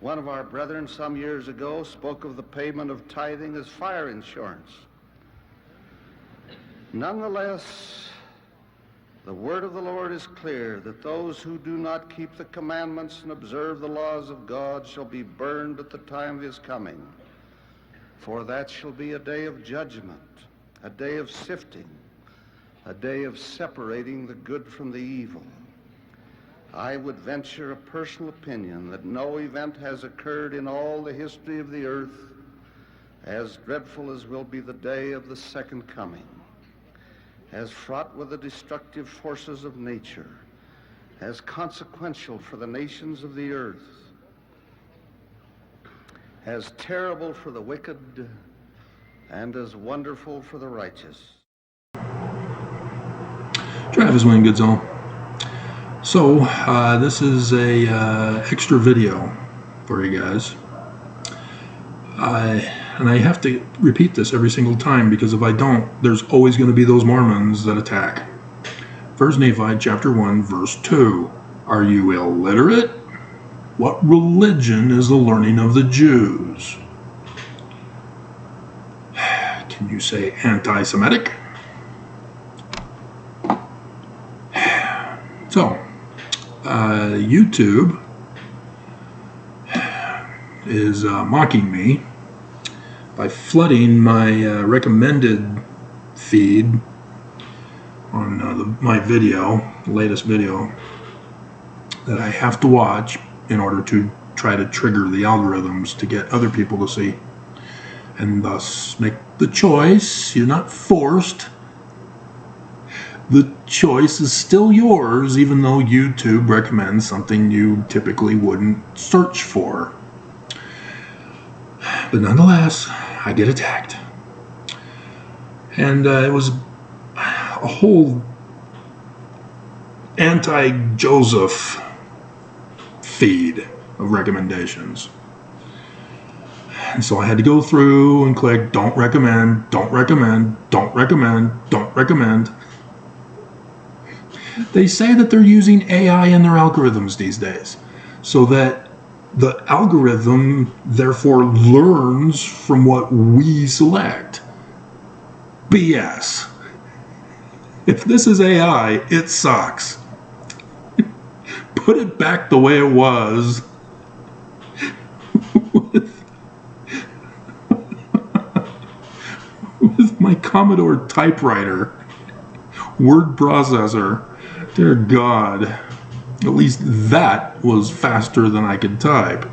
One of our brethren some years ago spoke of the payment of tithing as fire insurance. Nonetheless, the word of the Lord is clear that those who do not keep the commandments and observe the laws of God shall be burned at the time of his coming. For that shall be a day of judgment, a day of sifting, a day of separating the good from the evil. I would venture a personal opinion that no event has occurred in all the history of the earth as dreadful as will be the day of the second coming, as fraught with the destructive forces of nature, as consequential for the nations of the earth, as terrible for the wicked, and as wonderful for the righteous. Travis Wayne Goodsall. So, this is a extra video for you guys. And I have to repeat this every single time, because if I don't, there's always going to be those Mormons that attack. 1 Nephi chapter 1 verse 2. Are you illiterate? What religion is the learning of the Jews? Can you say anti-Semitic? So, YouTube is mocking me by flooding my recommended feed on my video, the latest video, that I have to watch in order to try to trigger the algorithms to get other people to see, and thus make the choice. You're not forced. The choice is still yours, even though YouTube recommends something you typically wouldn't search for. But nonetheless, I get attacked. And it was a whole anti-Joseph feed of recommendations. And so I had to go through and click don't recommend, don't recommend, don't recommend, don't recommend. They say that they're using AI in their algorithms these days, so that the algorithm therefore learns from what we select. BS. If this is AI, it sucks. Put it back the way it was. with my Commodore typewriter, word processor. Dear God, at least that was faster than I could type.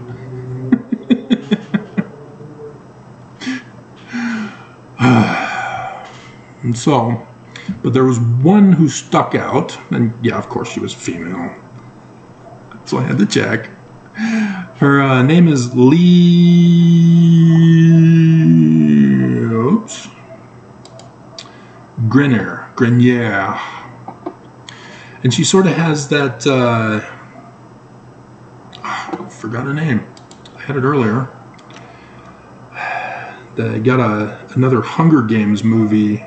And so, but there was one who stuck out, and yeah, of course she was female, so I had to check. Her name is Grenier. And she sort of has that, I forgot her name. I had it earlier. They got another Hunger Games movie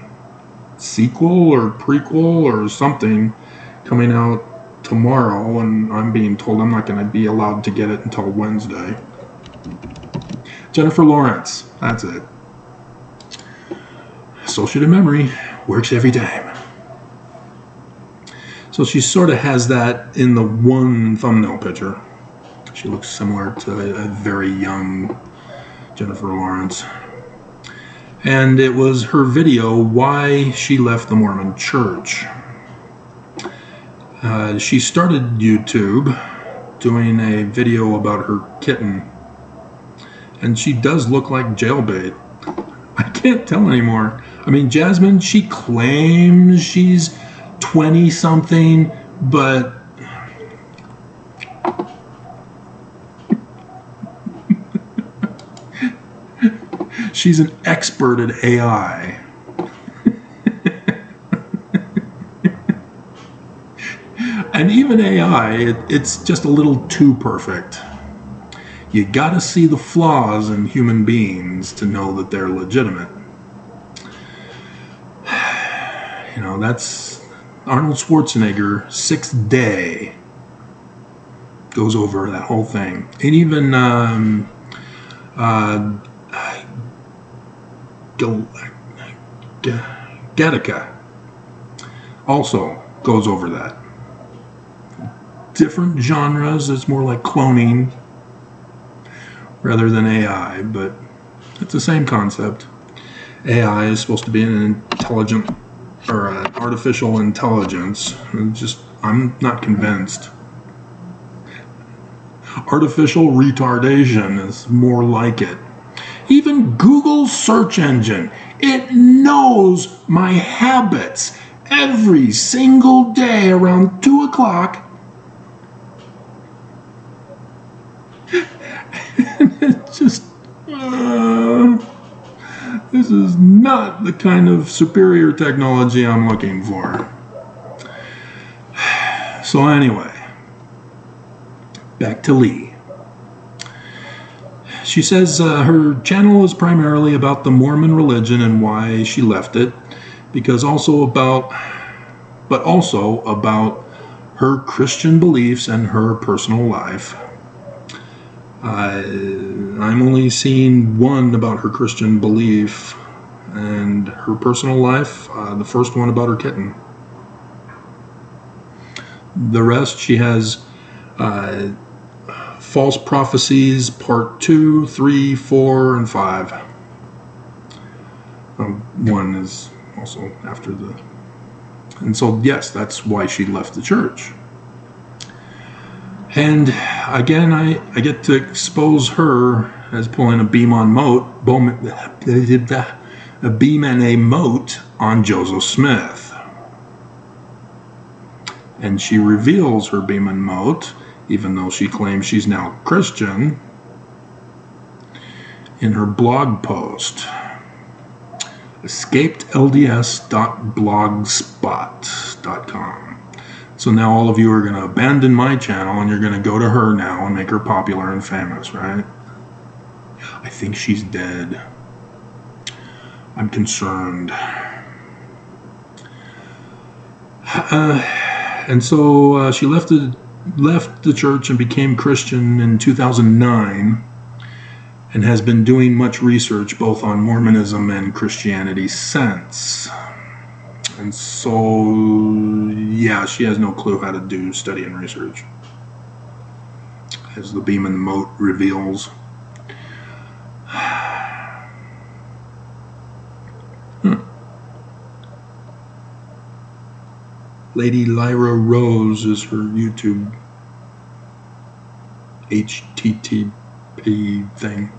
sequel or prequel or something coming out tomorrow, and I'm being told I'm not going to be allowed to get it until Wednesday. Jennifer Lawrence, that's it. Associative memory works every time. So she sort of has that in the one thumbnail picture. She looks similar to a very young Jennifer Lawrence. And it was her video, why she left the Mormon Church. She started YouTube doing a video about her kitten. And she does look like jailbait. I can't tell anymore. I mean, Jasmine, she claims she's 20-something, but she's an expert at AI. And even AI, it's just a little too perfect. You gotta see the flaws in human beings to know that they're legitimate. You know, that's Arnold Schwarzenegger, Sixth Day. goes over that whole thing. And even Gattaca also goes over that. Different genres, it's more like cloning rather than AI, but it's the same concept. AI is supposed to be an intelligent or an artificial intelligence. I'm not convinced. Artificial retardation is more like it. Even Google's search engine, it knows my habits every single day around 2 o'clock. It's just, this is not the kind of superior technology I'm looking for. So anyway, back to Lee. She says her channel is primarily about the Mormon religion and why she left it, but also about her Christian beliefs and her personal life. I'm only seeing one about her Christian belief and her personal life, the first one about her kitten. The rest, she has False Prophecies Part 2, 3, 4, and 5. One is also after the... And so, yes, that's why she left the church. And again, I get to expose her as pulling a beam and a moat on Joseph Smith. And she reveals her beam and moat, even though she claims she's now Christian, in her blog post, escapedlds.blogspot.com. So now all of you are going to abandon my channel and you're going to go to her now and make her popular and famous, right? I think she's dead. I'm concerned. And so she left the church and became Christian in 2009 and has been doing much research both on Mormonism and Christianity since. And so, yeah, she has no clue how to do study and research, as the beam and the moat reveals. Lady Lyra Rose is her YouTube HTTP thing.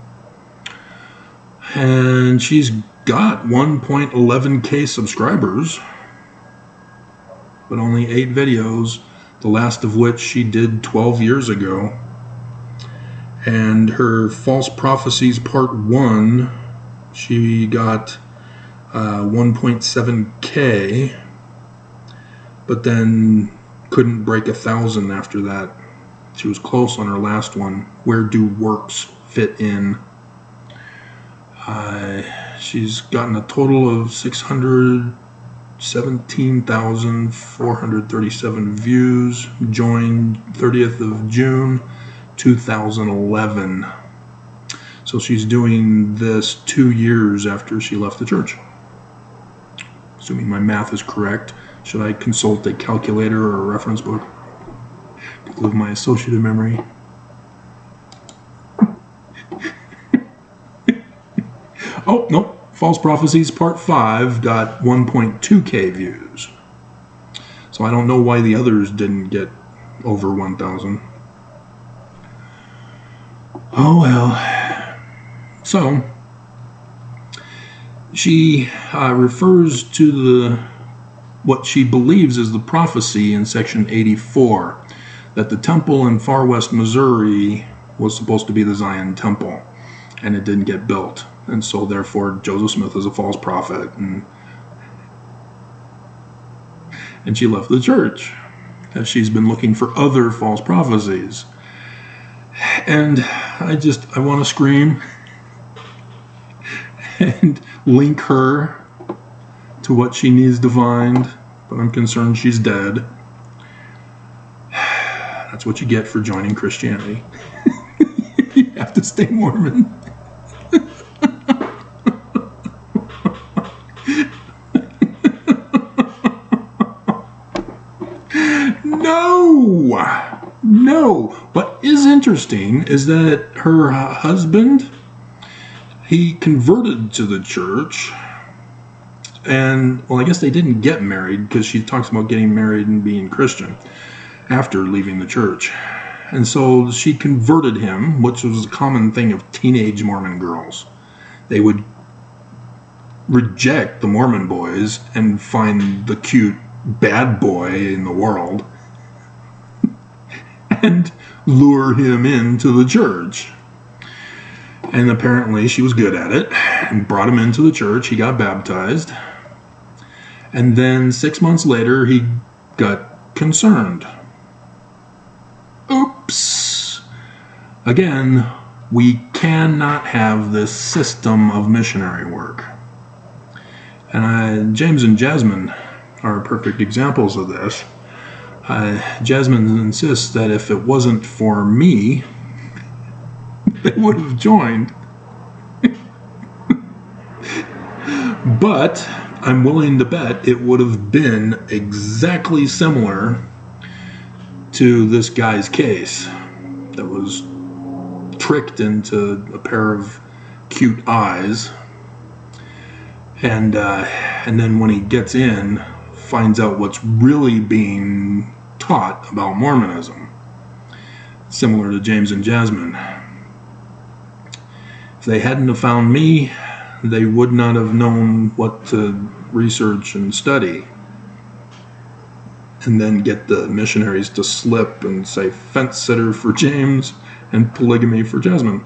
And she's got 1.11k subscribers, but only 8 videos, the last of which she did 12 years ago. And her False Prophecies Part 1, she got 1.7k, but then couldn't break 1,000 after that. She was close on her last one, Where Do Works Fit In? She's gotten a total of 617,437 views, joined 30th of June 2011. So she's doing this 2 years after she left the church. Assuming my math is correct, should I consult a calculator or a reference book to improve my associative memory? Oh, nope. False Prophecies Part 5 got 1.2k views. So I don't know why the others didn't get over 1,000. Oh well. So she refers to what she believes is the prophecy in section 84, that the temple in far west Missouri was supposed to be the Zion temple, and it didn't get built. And so therefore Joseph Smith is a false prophet, and she left the church as she's been looking for other false prophecies. And I want to scream and link her to what she needs to find, but I'm concerned she's dead. That's what you get for joining Christianity. You have to stay Mormon. No. What is interesting is that her husband, he converted to the church. And, well, I guess they didn't get married because she talks about getting married and being Christian after leaving the church. And so she converted him, which was a common thing of teenage Mormon girls. They would reject the Mormon boys and find the cute bad boy in the world and lure him into the church. And apparently she was good at it and brought him into the church. He got baptized. And then 6 months later, he got concerned. Oops. Again, we cannot have this system of missionary work. And James and Jasmine are perfect examples of this. Jasmine insists that if it wasn't for me, they would have joined. But I'm willing to bet it would have been exactly similar to this guy's case that was tricked into a pair of cute eyes, and then when he gets in, finds out what's really being taught about Mormonism, similar to James and Jasmine. If they hadn't have found me, they would not have known what to research and study, and then get the missionaries to slip and say fence sitter for James and polygamy for Jasmine.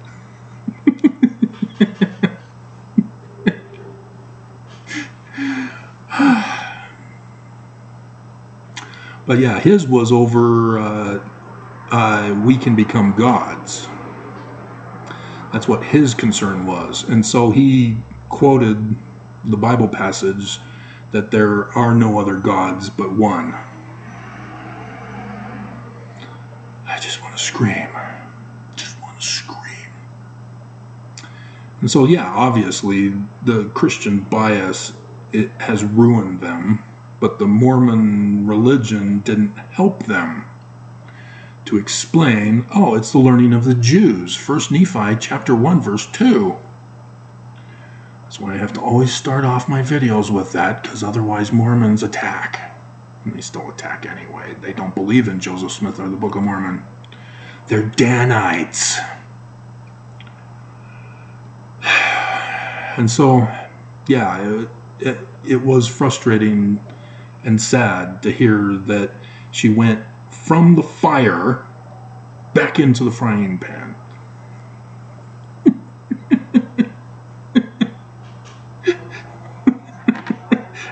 But yeah, his was over we can become gods. That's what his concern was. And so he quoted the Bible passage that there are no other gods but one. I just want to scream. And so, yeah, obviously the Christian bias, it has ruined them, but the Mormon religion didn't help them to explain, it's the learning of the Jews. 1 Nephi chapter 1, verse 2. That's why I have to always start off my videos with that, because otherwise Mormons attack. And they still attack anyway. They don't believe in Joseph Smith or the Book of Mormon. They're Danites. And so, yeah, it was frustrating and sad to hear that she went from the fire back into the frying pan.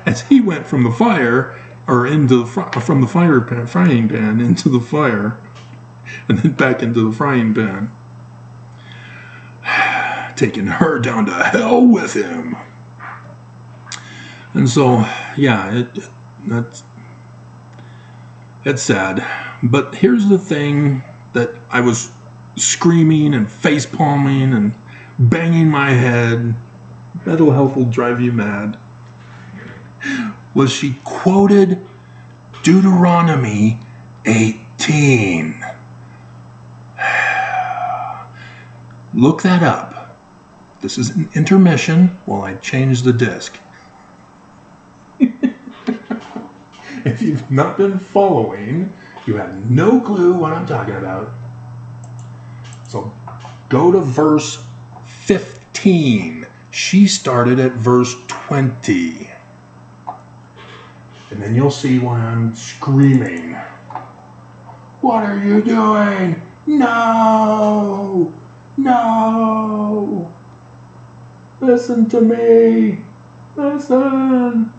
As he went from the fire, or into from the frying pan into the fire, and then back into the frying pan, taking her down to hell with him. And so, yeah, it's sad. But here's the thing that I was screaming and face palming and banging my head. Mental health will drive you mad. Was she quoted Deuteronomy 18. Look that up. This is an intermission while I change the disc. If you've not been following, you have no clue what I'm talking about. So go to verse 15. She started at verse 20. And then you'll see why I'm screaming. What are you doing? No! No! Listen to me! Listen!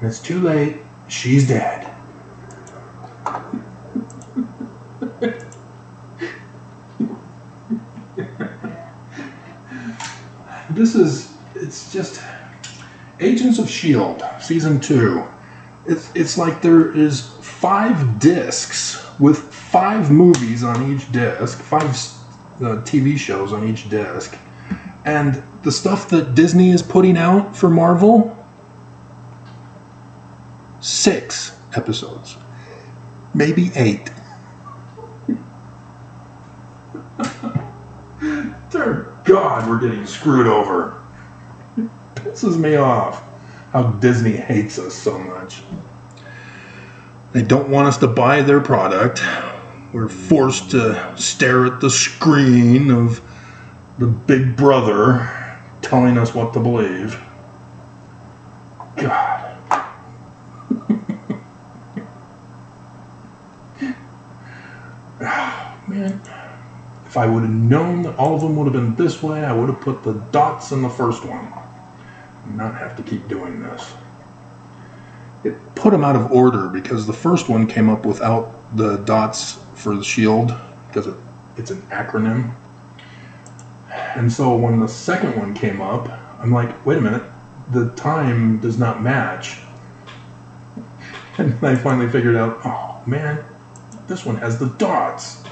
It's too late. She's dead. It's just Agents of S.H.I.E.L.D. Season 2. It's like there is 5 discs with 5 movies on each disc, 5 TV shows on each disc, and the stuff that Disney is putting out for Marvel, 6 episodes, maybe 8. Dear God, we're getting screwed over. It pisses me off how Disney hates us so much. They don't want us to buy their product. We're forced to stare at the screen of the big brother telling us what to believe. God. Man, if I would have known that all of them would have been this way, I would have put the dots in the first one and not have to keep doing this. It put them out of order because the first one came up without the dots for the shield because it's an acronym. And so when the second one came up, I'm like, wait a minute, the time does not match. And I finally figured out, oh man, this one has the dots.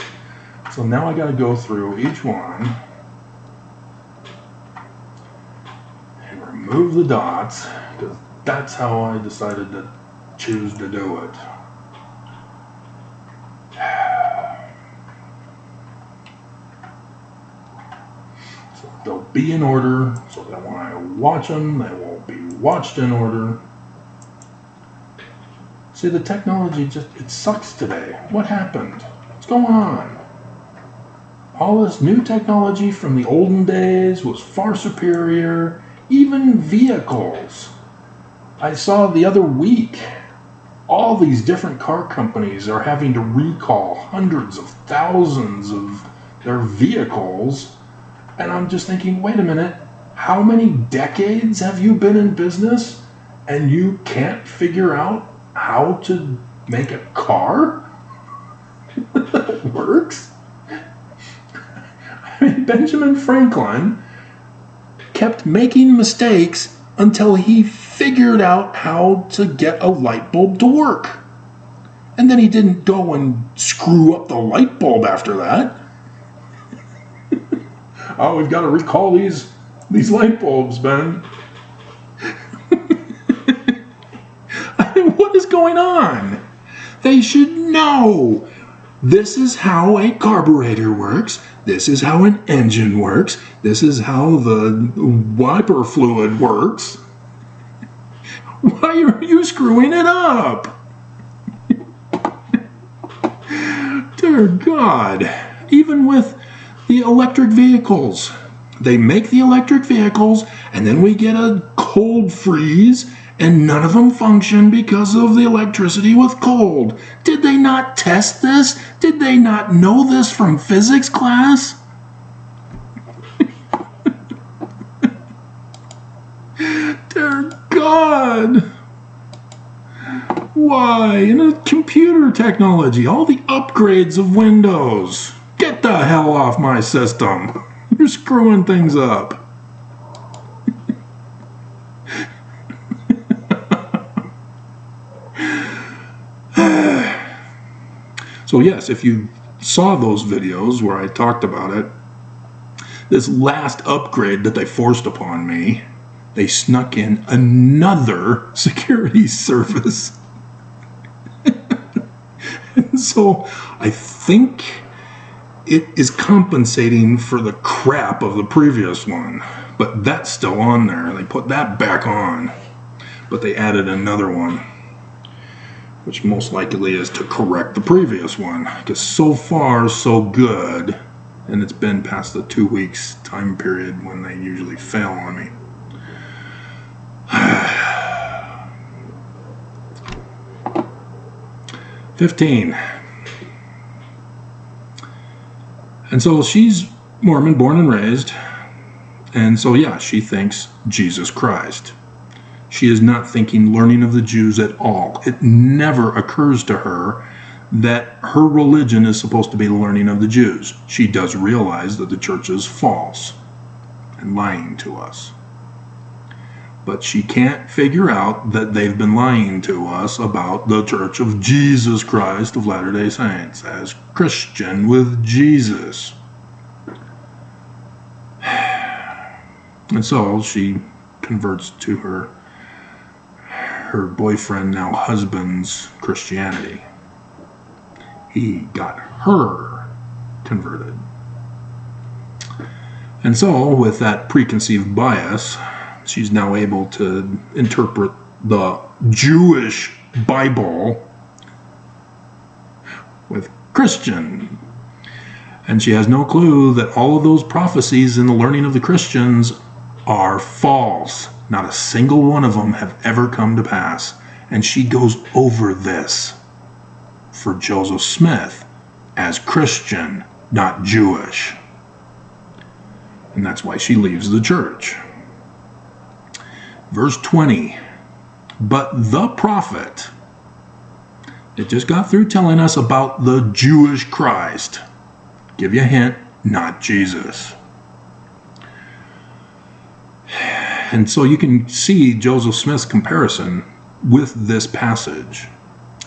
So now I got to go through each one and remove the dots because that's how I decided to choose to do it. So they'll be in order so that when I watch them, they will be watched in order. See, the technology it sucks today. What happened? What's going on? All this new technology from the olden days was far superior. Even vehicles. I saw the other week, all these different car companies are having to recall hundreds of thousands of their vehicles. And I'm just thinking, wait a minute, how many decades have you been in business and you can't figure out how to make a car that works? I mean, Benjamin Franklin kept making mistakes until he figured out how to get a light bulb to work. And then he didn't go and screw up the light bulb after that. Oh, we've got to recall these light bulbs, Ben. I mean, what is going on? They should know. This is how a carburetor works. This is how an engine works. This is how the wiper fluid works. Why are you screwing it up? Dear God. Even with the electric vehicles. They make the electric vehicles and then we get a cold freeze and none of them function because of the electricity with cold. Did they not test this? Did they not know this from physics class? Dear God. Why? In a computer technology, all the upgrades of Windows. Get the hell off my system. You're screwing things up. So yes, if you saw those videos where I talked about it, this last upgrade that they forced upon me, they snuck in another security service. And so I think it is compensating for the crap of the previous one. But that's still on there. They put that back on. But they added another one, which most likely is to correct the previous one. Because so far, so good. And it's been past the 2 weeks time period when they usually fail on me. 15. And so she's Mormon, born and raised. And so, yeah, she thinks Jesus Christ. She is not thinking learning of the Jews at all. It never occurs to her that her religion is supposed to be learning of the Jews. She does realize that the church is false and lying to us. but she can't figure out that they've been lying to us about the Church of Jesus Christ of Latter-day Saints as Christian with Jesus. And so she converts to her boyfriend, now husband's Christianity. He got her converted. And so, with that preconceived bias, she's now able to interpret the Jewish Bible with Christian. And she has no clue that all of those prophecies in the learning of the Christians are false. Not a single one of them have ever come to pass. And she goes over this for Joseph Smith as Christian, not Jewish. And that's why she leaves the church. Verse 20, but the prophet, it just got through telling us about the Jewish Christ. Give you a hint, not Jesus. And so you can see Joseph Smith's comparison with this passage.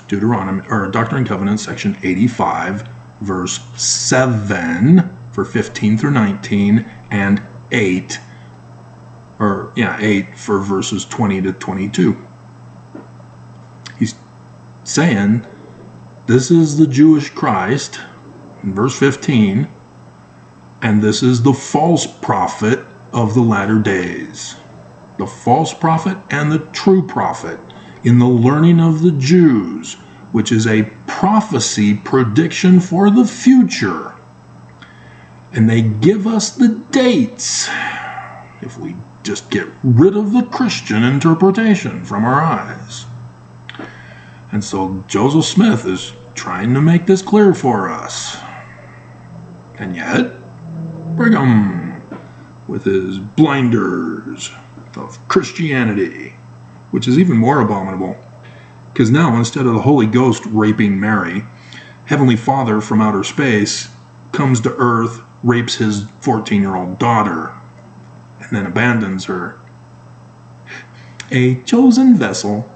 Deuteronomy, or Doctrine and Covenants, section 85, verse 7 for 15 through 19, and 8 for verses 20 to 22. He's saying this is the Jewish Christ in verse 15, and this is the false prophet of the latter days. The false prophet and the true prophet in the learning of the Jews, which is a prophecy prediction for the future. And they give us the dates if we just get rid of the Christian interpretation from our eyes. And so Joseph Smith is trying to make this clear for us. And yet, Brigham, with his blinders of Christianity, which is even more abominable, because now instead of the Holy Ghost raping Mary, Heavenly Father from outer space comes to earth, rapes his 14-year-old daughter, and then abandons her. A chosen vessel.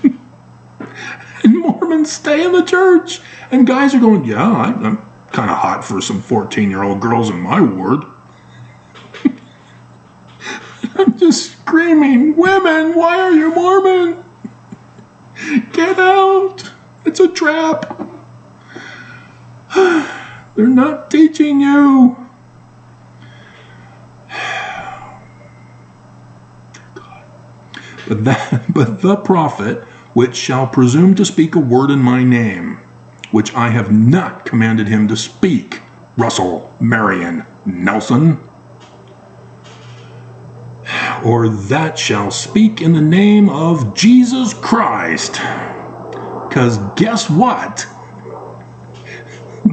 And Mormons stay in the church. And guys are going, yeah, I'm kind of hot for some 14-year-old girls in my ward. I'm just screaming, women, why are you Mormon? Get out. It's a trap. They're not teaching you. But the prophet, which shall presume to speak a word in my name, which I have not commanded him to speak, Russell Marion Nelson, or that shall speak in the name of Jesus Christ. Because guess what?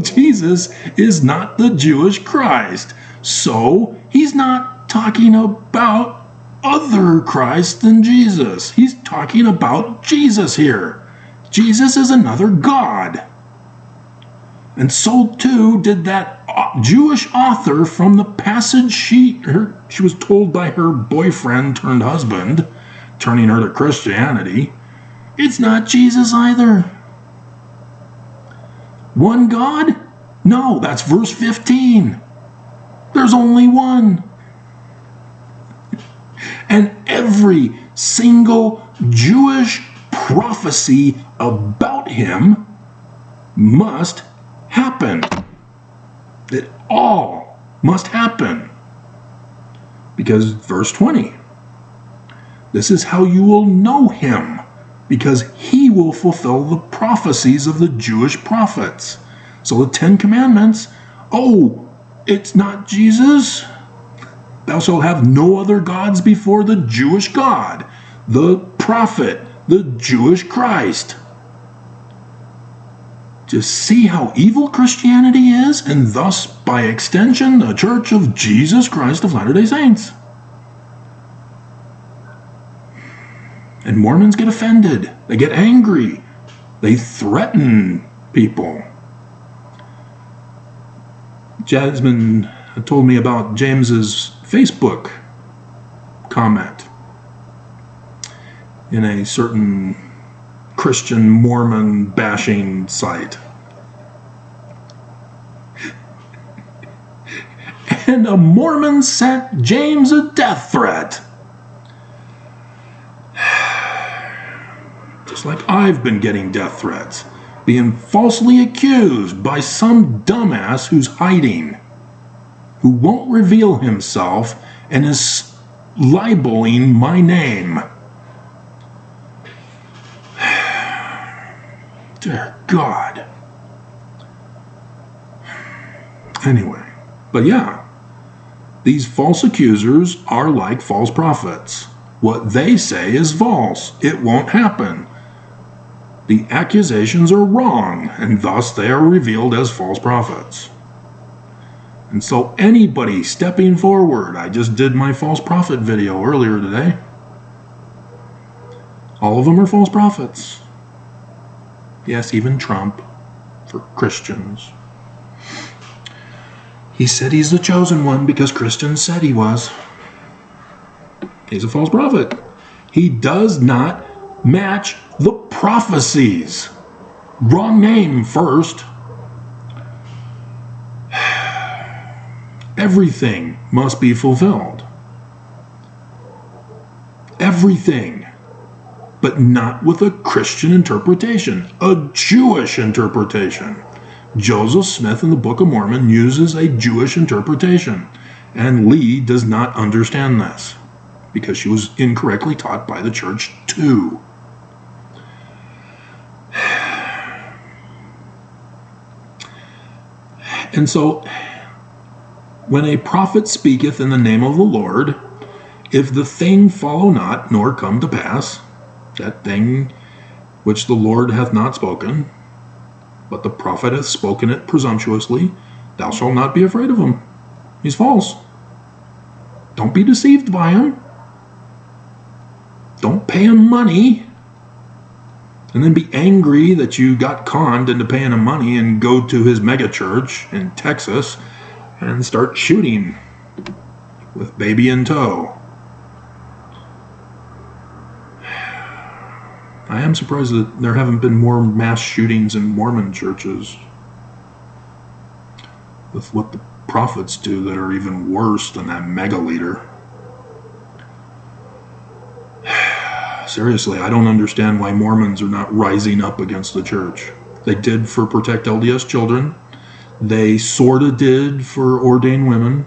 Jesus is not the Jewish Christ. So he's not talking about other Christ than Jesus. He's talking about Jesus here. Jesus is another God. And so too did that Jewish author from the passage she was told by her boyfriend turned husband, turning her to Christianity. It's not Jesus either. One God? No, that's verse 15. There's only one. And every single Jewish prophecy about him must happen. It all must happen. Because verse 20, this is how you will know him, because he will fulfill the prophecies of the Jewish prophets. So the 10 Commandments, it's not Jesus. Thou shalt have no other gods before the Jewish God, the prophet, the Jewish Christ. Just see how evil Christianity is, and thus, by extension, the Church of Jesus Christ of Latter-day Saints. And Mormons get offended. They get angry. They threaten people. Jasmine told me about James's Facebook comment in a certain Christian Mormon bashing site. And a Mormon sent James a death threat. Just like I've been getting death threats, being falsely accused by some dumbass who's hiding, who won't reveal himself and is libeling my name. Dear God. Anyway, but yeah, these false accusers are like false prophets. What they say is false. It won't happen. The accusations are wrong, and thus they are revealed as false prophets. And so anybody stepping forward, I just did my false prophet video earlier today. All of them are false prophets. Yes, even Trump, for Christians. He said he's the chosen one because Christians said he was. He's a false prophet. He does not match the prophecies. Wrong name first. Everything must be fulfilled. Everything. But not with a Christian interpretation, a Jewish interpretation. Joseph Smith in the Book of Mormon uses a Jewish interpretation, and Lee does not understand this because she was incorrectly taught by the church too. And so, when a prophet speaketh in the name of the Lord, if the thing follow not, nor come to pass, that thing which the Lord hath not spoken, but the prophet hath spoken it presumptuously, thou shalt not be afraid of him. He's false. Don't be deceived by him. Don't pay him money and then be angry that you got conned into paying him money and go to his megachurch in Texas and start shooting with baby in tow. I am surprised that there haven't been more mass shootings in Mormon churches with what the prophets do that are even worse than that mega leader. Seriously, I don't understand why Mormons are not rising up against the church. They did for Protect LDS Children. They sorta did for ordained women.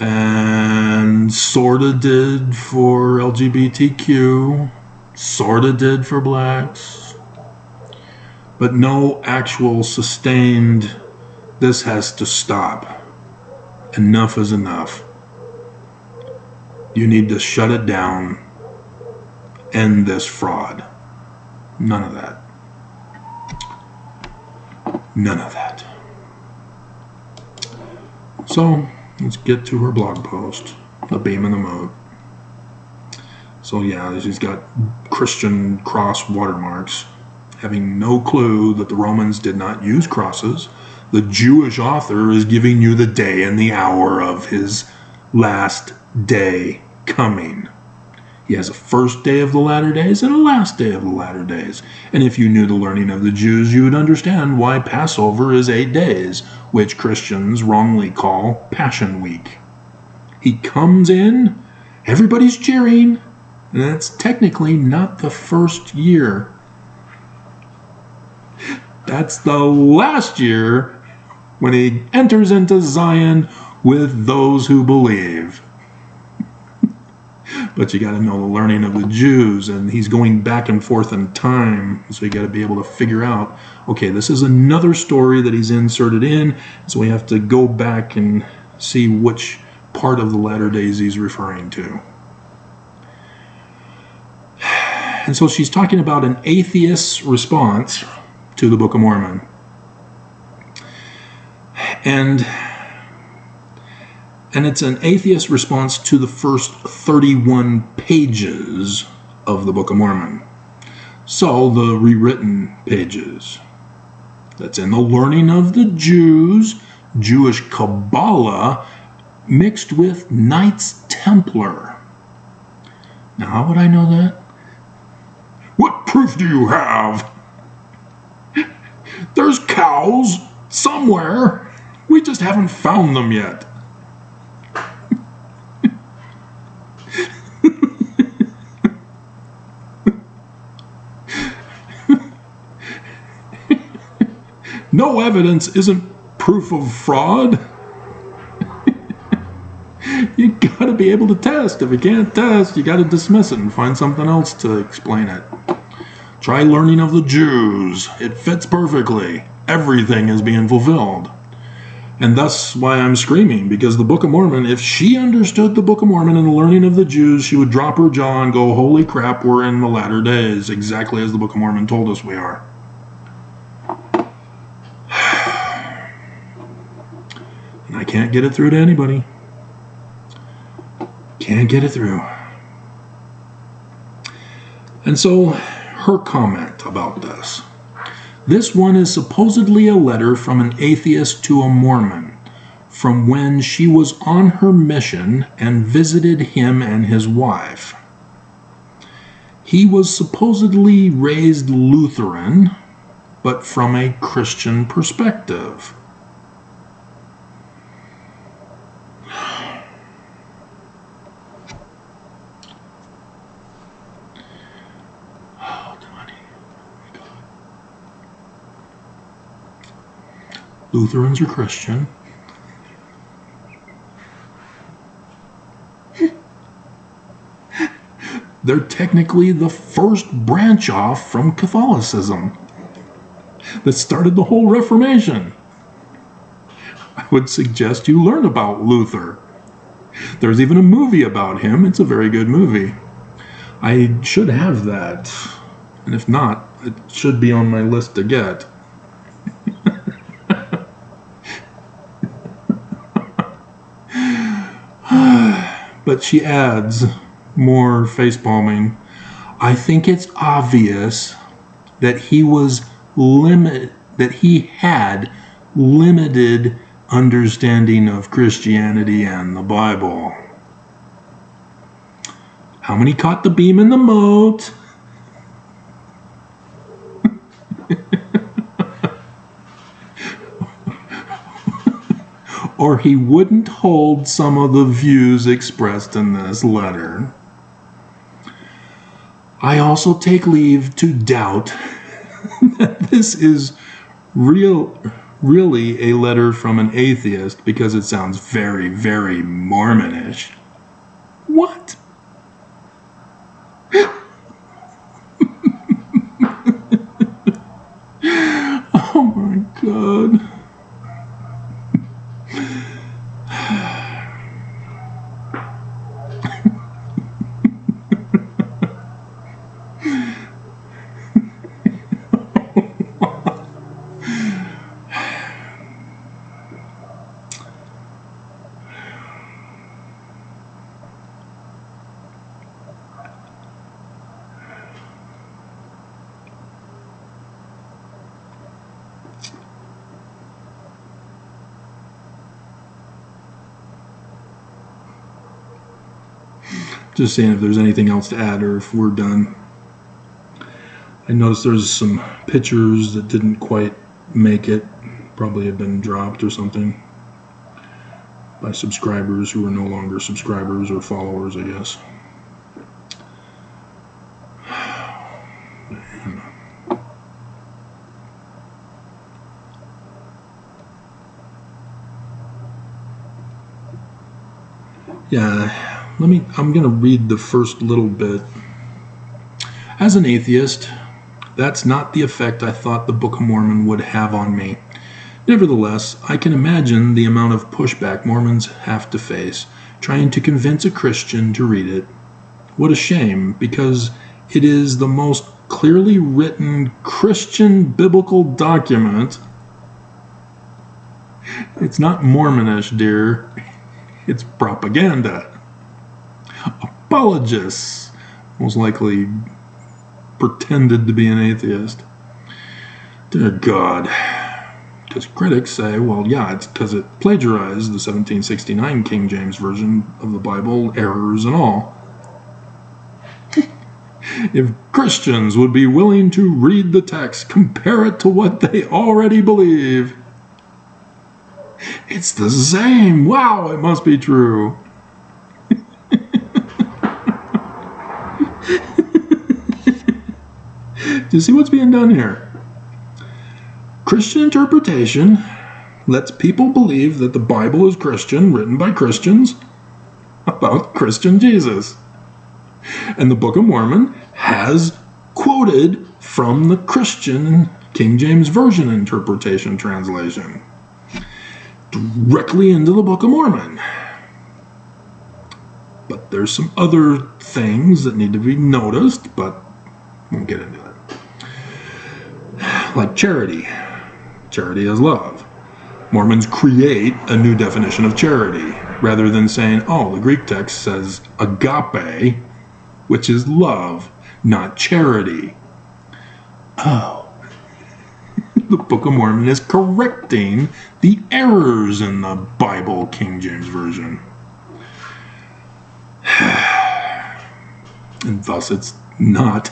And sorta did for LGBTQ. Sorta did for blacks. But no actual sustained, this has to stop. Enough is enough. You need to shut it down. End this fraud. None of that. None of that. So, let's get to her blog post, The Beam in the Moat. So yeah, she's got Christian cross watermarks, having no clue that the Romans did not use crosses. The Jewish author is giving you the day and the hour of his last day coming. He has a first day of the latter days and a last day of the latter days. And if you knew the learning of the Jews, you would understand why Passover is 8 days, which Christians wrongly call Passion Week. He comes in, everybody's cheering, and that's technically not the first year. That's the last year when he enters into Zion with those who believe. But you got to know the learning of the Jews, and he's going back and forth in time, so you got to be able to figure out, okay, this is another story that he's inserted in, so we have to go back and see which part of the latter days he's referring to. And so she's talking about an atheist's response to the Book of Mormon. And it's an atheist response to the first 31 pages of the Book of Mormon. So the rewritten pages. That's in the learning of the Jews, Jewish Kabbalah, mixed with Knights Templar. Now, how would I know that? What proof do you have? There's cows somewhere. We just haven't found them yet. No evidence isn't proof of fraud. You gotta be able to test. If you can't test, you gotta dismiss it and find something else to explain it. Try learning of the Jews. It fits perfectly. Everything is being fulfilled. And that's why I'm screaming, because the Book of Mormon, if she understood the Book of Mormon and the learning of the Jews, she would drop her jaw and go, holy crap, we're in the latter days, exactly as the Book of Mormon told us we are. And I can't get it through to anybody. Can't get it through. And so, her comment about this. This one is supposedly a letter from an atheist to a Mormon, from when she was on her mission and visited him and his wife. He was supposedly raised Lutheran, but from a Christian perspective. Lutherans are Christian. They're technically the first branch off from Catholicism that started the whole Reformation. I would suggest you learn about Luther. There's even a movie about him. It's a very good movie. I should have that. And if not, it should be on my list to get. But she adds, more facepalming, I think it's obvious that he had limited understanding of Christianity and the Bible. How many caught the beam in the moat? Or he wouldn't hold some of the views expressed in this letter. I also take leave to doubt that this is really a letter from an atheist, because it sounds very, very Mormonish. What? Oh my God. Just saying if there's anything else to add or if we're done. I noticed there's some pictures that didn't quite make it. Probably have been dropped or something by subscribers who are no longer subscribers or followers, I guess. Man. Yeah. I'm going to read the first little bit. As an atheist, that's not the effect I thought the Book of Mormon would have on me. Nevertheless, I can imagine the amount of pushback Mormons have to face trying to convince a Christian to read it. What a shame, because it is the most clearly written Christian biblical document. It's not Mormonish, dear. It's propaganda. Apologists most likely pretended to be an atheist. Dear God. Because critics say, well, yeah, it's because it plagiarized the 1769 King James Version of the Bible, errors and all. If Christians would be willing to read the text, compare it to what they already believe, it's the same. Wow, it must be true. Do you see what's being done here? Christian interpretation lets people believe that the Bible is Christian, written by Christians, about Christian Jesus. And the Book of Mormon has quoted from the Christian King James Version interpretation translation directly into the Book of Mormon. But there's some other things that need to be noticed, but we'll get into it. Like charity. Charity is love. Mormons create a new definition of charity rather than saying, oh, the Greek text says agape, which is love, not charity. Oh. The Book of Mormon is correcting the errors in the Bible King James Version. And thus it's not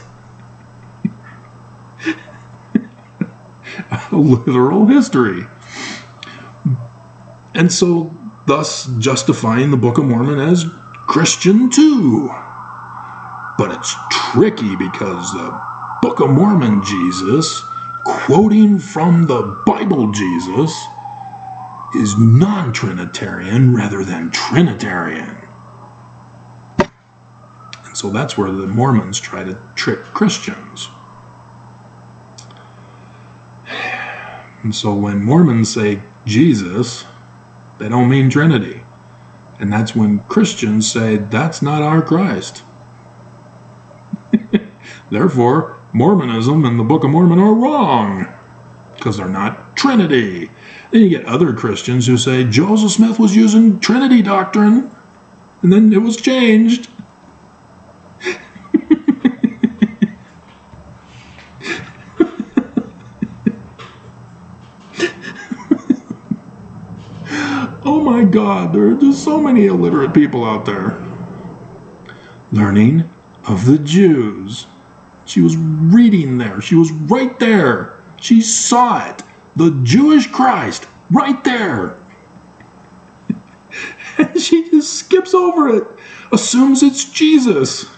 a literal history. And so thus justifying the Book of Mormon as Christian too. But it's tricky because the Book of Mormon Jesus, quoting from the Bible Jesus, is non-Trinitarian rather than Trinitarian. And so that's where the Mormons try to trick Christians. And so when Mormons say Jesus, they don't mean Trinity. And that's when Christians say, that's not our Christ. Therefore, Mormonism and the Book of Mormon are wrong, because they're not Trinity. Then you get other Christians who say, Joseph Smith was using Trinity doctrine, and then it was changed. Oh my God, there are just so many illiterate people out there. Learning of the Jews. She was reading there. She was right there. She saw it. The Jewish Christ, right there. And she just skips over it. Assumes it's Jesus.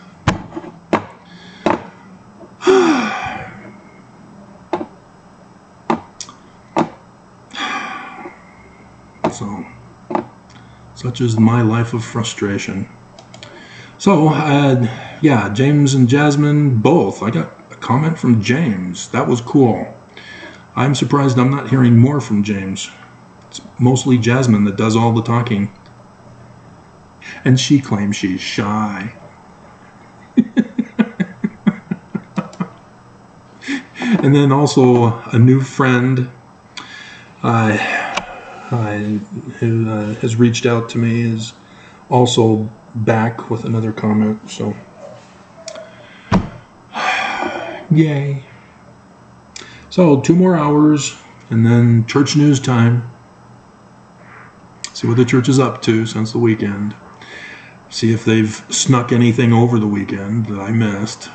So, such is my life of frustration. So, yeah, James and Jasmine, both. I got a comment from James. That was cool. I'm surprised I'm not hearing more from James. It's mostly Jasmine that does all the talking. And she claims she's shy. And then also a new friend who has reached out to me is also back with another comment, so yay. So 2 more hours and then church news time. See what the church is up to since the weekend. See if they've snuck anything over the weekend that I missed.